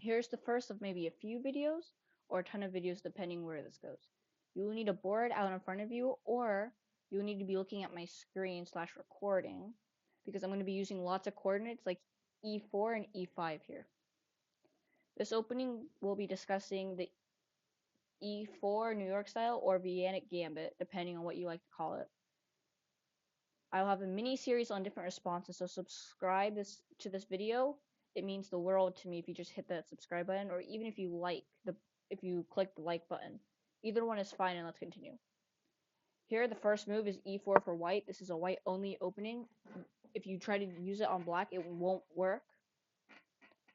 Here's the first of maybe a few videos or a ton of videos depending where this goes. You will need a board out in front of you, or you will need to be looking at my screen slash recording, because I'm going to be using lots of coordinates like E4 and E5 here. This opening will be discussing the E4 New York style or Vienna gambit, depending on what you like to call it. I'll have a mini series on different responses, so subscribe to this video. It means the world to me if you just hit that subscribe button, or even if you click the like button. Either one is fine, and let's continue. Here, the first move is E4 for white. This is a white only opening. If you try to use it on black, it won't work.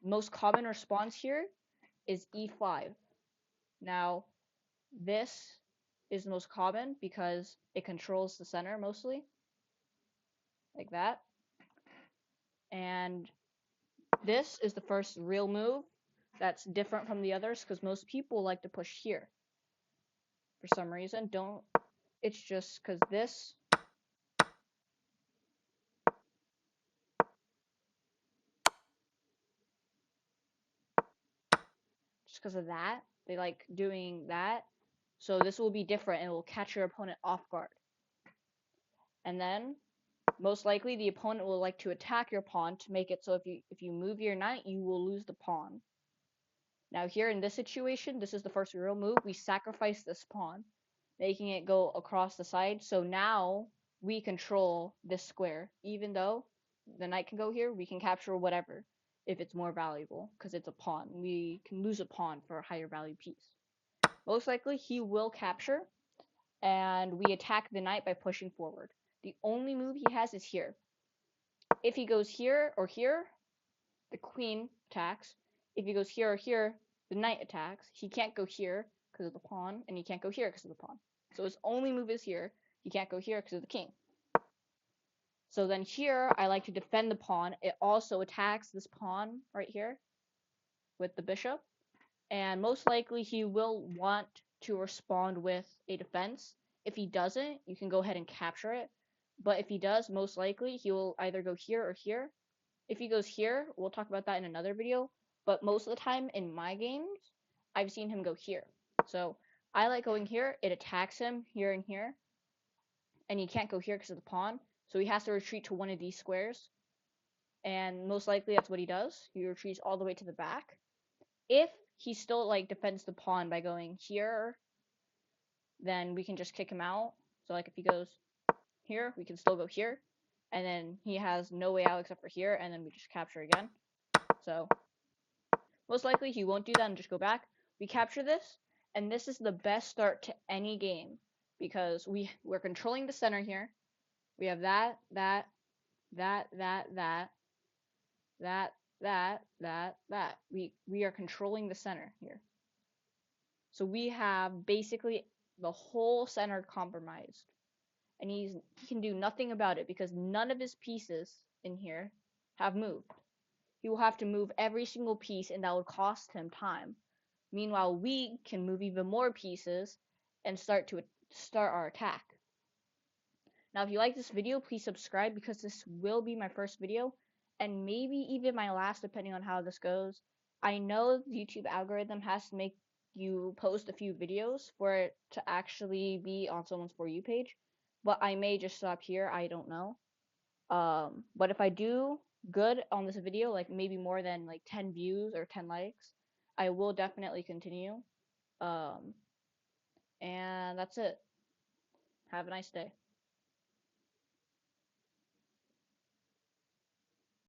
Most common response here is E5. Now, this is most common because it controls the center mostly, like that. And this is the first real move that's different from the others, because most people like to push here for some reason. It's just because just because of that, they like doing that. So this will be different and it will catch your opponent off guard. And then most likely the opponent will like to attack your pawn to make it so if you move your knight, you will lose the pawn. Now here in this situation, this is the first real move. We sacrifice this pawn, making it go across the side. So now we control this square. Even though the knight can go here, we can capture whatever if it's more valuable, because it's a pawn. We can lose a pawn for a higher value piece. Most likely he will capture, and we attack the knight by pushing forward. The only move he has is here. If he goes here or here, the queen attacks. If he goes here or here, the knight attacks. He can't go here because of the pawn, and he can't go here because of the pawn. So his only move is here. He can't go here because of the king. So then here, I like to defend the pawn. It also attacks this pawn right here with the bishop. And most likely he will want to respond with a defense. If he doesn't, you can go ahead and capture it. But if he does, most likely he will either go here or here. If he goes here, we'll talk about that in another video. But most of the time in my games, I've seen him go here. So I like going here. It attacks him here and here. And he can't go here because of the pawn. So he has to retreat to one of these squares. And most likely that's what he does. He retreats all the way to the back. If he still like defends the pawn by going here, then we can just kick him out. So like if he goes here, we can still go here. And then he has no way out except for here, and then we just capture again. So most likely he won't do that and just go back. We capture this, and this is the best start to any game because we're controlling the center here. We have that, that, that, that, that, that, that. We are controlling the center here. So we have basically the whole center compromised. And he can do nothing about it because none of his pieces in here have moved. He will have to move every single piece, and that would cost him time. Meanwhile, we can move even more pieces and start our attack. Now, if you like this video, please subscribe because this will be my first video and maybe even my last depending on how this goes. I know the YouTube algorithm has to make you post a few videos for it to actually be on someone's For You page, but I may just stop here. I don't know. But if I do good on this video, like maybe more than like 10 views or 10 likes, I will definitely continue. Um, and that's it. Have a nice day.